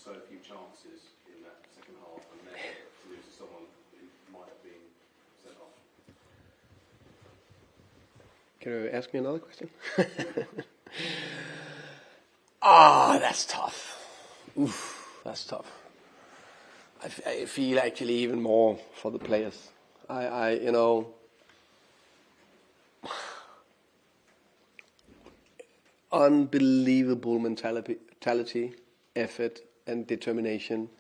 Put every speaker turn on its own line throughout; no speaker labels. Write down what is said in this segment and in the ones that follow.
so few chances in that second half and then to lose to someone who might have been sent off?
Can you ask me another question? That's tough. Oof, that's tough. I feel actually even more for the players. Unbelievable mentality, effort, and determination.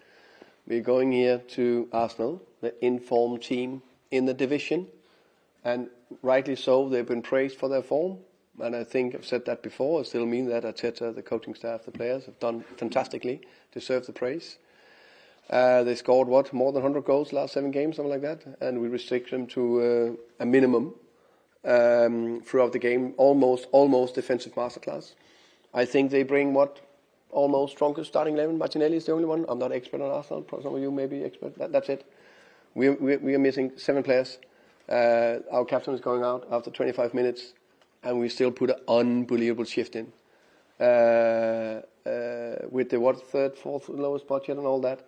We're going here to Arsenal, the informed team in the division, and rightly so. They've been praised for their form, and I think I've said that before. I still mean that. Arteta, the coaching staff, the players have done fantastically, deserve the praise. They scored more than 100 goals last 7 games, something like that, and we restrict them to a minimum throughout the game, almost defensive masterclass. I think they bring almost strongest starting 11. Martinelli is the only one. I'm not expert on Arsenal. Some of you may be expert. That's it. We are missing 7 players. Our captain is going out after 25 minutes, and we still put an unbelievable shift in with the third, fourth lowest budget and all that.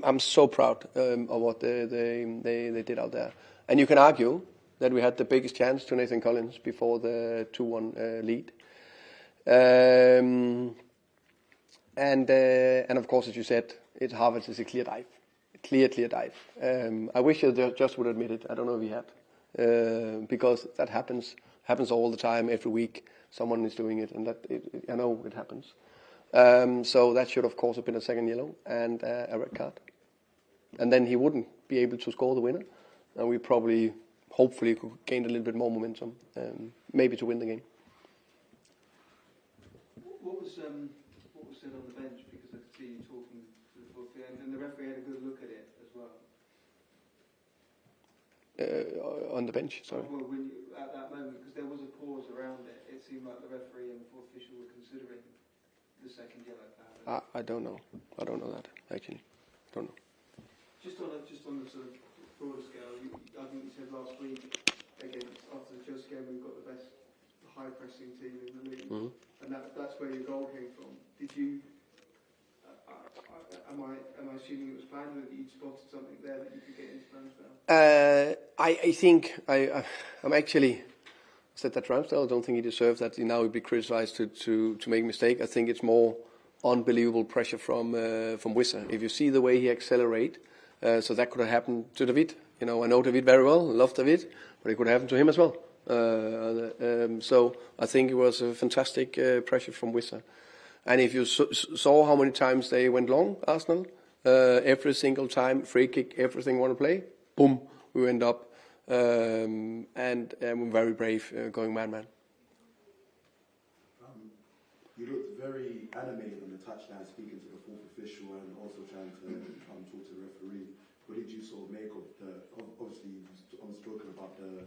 I'm so proud of what they did out there. And you can argue that we had the biggest chance to Nathan Collins before the 2-1 lead. And of course, as you said, Havertz is a clear dive. Clear dive. I wish I just would admit it. I don't know if he had. Because that happens all the time, every week. Someone is doing it, and I know it happens. So that should, of course, have been a second yellow and a red card. And then he wouldn't be able to score the winner. And we probably, hopefully, could gain a little bit more momentum, maybe to win the game.
What was said on the bench? Because I could see you talking to the fourth, and the referee had a good look at it as well.
On the bench, sorry.
Well, at that moment, because there was a pause around it, it seemed like the referee and the fourth official were considering the second yellow card.
I don't know. I don't know that, actually. I don't know.
Just on the sort of broader scale, I think you said last week, after the Chelsea game, we've got the best high pressing team in the league, and that's where your goal came from. Did you? Am I assuming it was planned, or that you'd spotted something there that you could get into Ramsdale?
I think I'm actually said that Ramsdale. I don't think he deserves that. Now he'd be criticised to make a mistake. I think it's more unbelievable pressure from Wissa. If you see the way he accelerate, so that could have happened to David. I know David very well. I love David, but it could have happened to him as well. So I think it was a fantastic pressure from Wissa. And if you saw how many times they went long, Arsenal, every single time, free kick, everything want to play, boom, we end up, and we're very brave going man-man.
You looked very animated on the touchline, speaking to the fourth official and also trying to talk to the referee. What did you sort of make of obviously you've spoken about the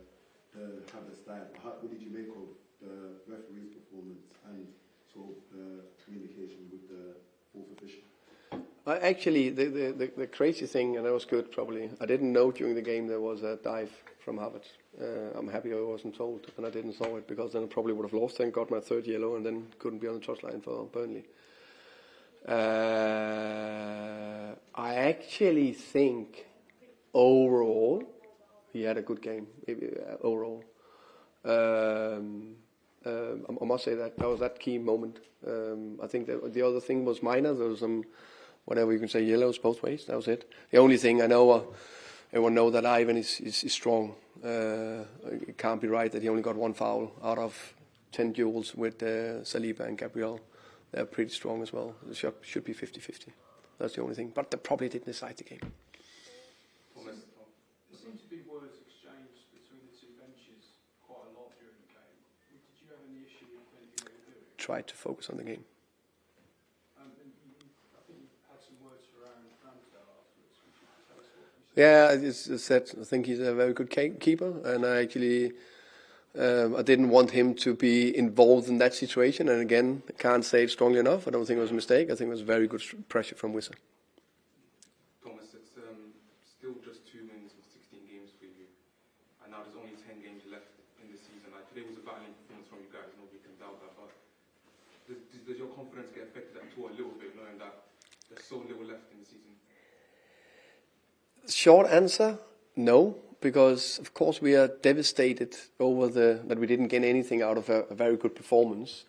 Havertz dive. What did you make of the referee's performance and sort of the communication with the fourth official?
Actually, the crazy thing, and that was good probably, I didn't know during the game there was a dive from Havertz. I'm happy I wasn't told and I didn't saw it, because then I probably would have lost and got my 3rd yellow and then couldn't be on the touchline for Burnley. I actually think overall he had a good game. Overall, I must say that was that key moment. I think that the other thing was minor. There was some, whatever you can say, yellows both ways. That was it. The only thing I know, everyone know that Ivan is strong. It can't be right that he only got 1 foul out of 10 duels with Saliba and Gabriel. They're pretty strong as well. It should be 50-50. That's the only thing. But they probably didn't decide the game.
There seems to be words exchanged between the two benches quite a lot during the game. Did you have any issue with anything they were doing?
Try to focus on the game.
I think you had some words for Aaron Ramsdale afterwards. Could you tell us what you
Yeah,
said?
as I said, I think he's a very good keeper, and I actually I didn't want him to be involved in that situation. And again, I can't say it strongly enough. I don't think it was a mistake. I think it was very good pressure from Wissa.
Thomas, it's still just 2 wins in 16 games for you, and now there's only 10 games left in the season. Today was a battling performance from you guys. Nobody can doubt that. But does your confidence get affected at all a little bit, knowing that there's so little left in the season?
Short answer, no, because of course we are devastated over that we didn't get anything out of a very good performance.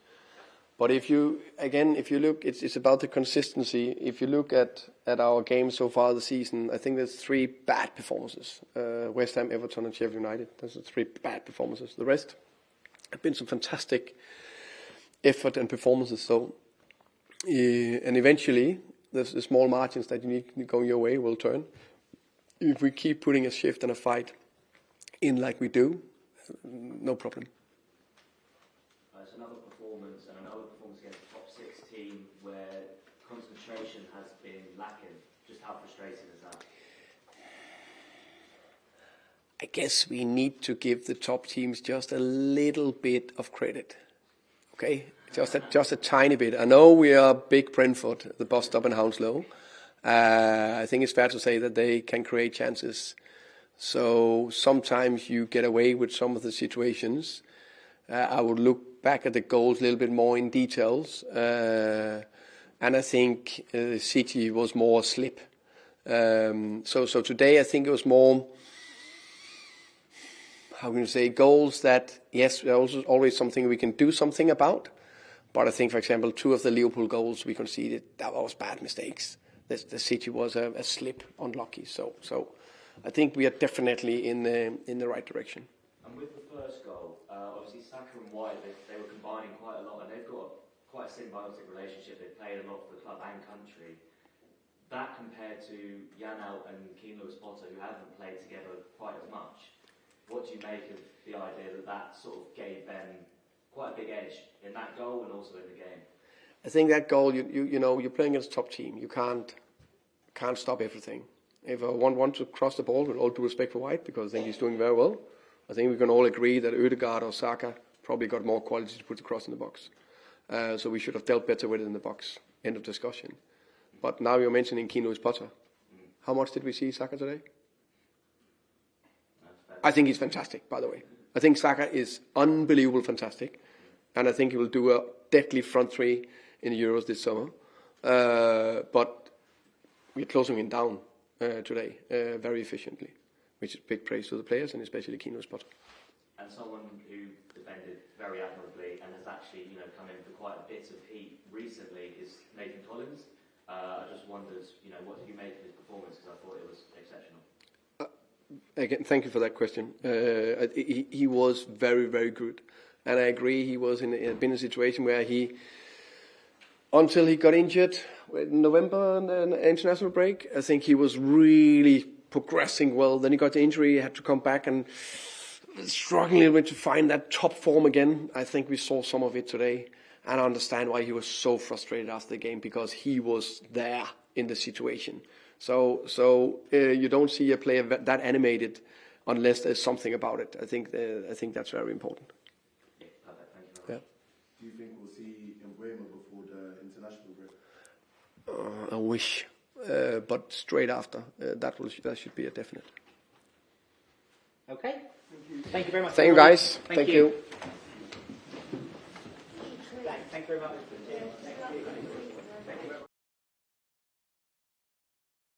But if you look, it's about the consistency. If you look at our games so far this season, I think there's 3 bad performances. West Ham, Everton and Sheffield United. Those are 3 bad performances. The rest have been some fantastic effort and performances. So, and eventually, the small margins that you need going your way will turn. If we keep putting a shift and a fight in like we do, no problem.
It's another performance against the top 6 team where concentration has been lacking. Just how frustrating is that?
I guess we need to give the top teams just a little bit of credit. Okay, just a tiny bit. I know we are big Brentford, the bus stop in Hounslow. I think it's fair to say that they can create chances. So sometimes you get away with some of the situations. I would look back at the goals a little bit more in details. And I think City was more a slip. So today I think it was more, how can you say, goals that, yes, there's always something we can do something about. But I think, for example, 2 of the Liverpool goals we conceded, that was bad mistakes. The City was a slip, unlucky. So I think we are definitely in the right direction.
And with the first goal, obviously Saka and White, they were combining quite a lot, and they've got quite a symbiotic relationship. They've played a lot for the club and country. That compared to Janelt and Keane Lewis-Potter, who haven't played together quite as much. What do you make of the idea that sort of gave them quite a big edge in that goal and also in the game?
I think that goal, you know, you're playing against a top team. You can't stop everything. If I want to cross the ball, with all due respect for White, because I think he's doing very well, I think we can all agree that Ødegaard or Saka probably got more quality to put the cross in the box. So we should have dealt better with it in the box. End of discussion. But now you're mentioning Keane Lewis-Potter. How much did we see Saka today? I think he's fantastic, by the way. I think Saka is unbelievable fantastic. And I think he will do a deadly front 3 in the Euros this summer. But we're closing him down today very efficiently, which is big praise to the players and especially Keane Lewis-Potter.
And someone who defended very admirably and has actually, come in for quite a bit of heat recently is Nathan Collins. I just wondered, what did you make of his performance? Because I thought it was exceptional.
Again, thank you for that question. He was very, very good. And I agree, he was been in a situation where until he got injured in November and an international break, I think he was really progressing well. Then he got the injury, he had to come back and struggling a little bit to find that top form again. I think we saw some of it today. And I understand why he was so frustrated after the game, because he was there in the situation. So you don't see a player that animated unless there's something about it. I think that's very important.
Yeah, perfect. Thank you very much.
Do you think we'll see Mbeumo before the international break?
I wish, but straight after. That should be a definite.
Okay. Thank you very much.
Thank you, guys. Thank you.
Thank you very much.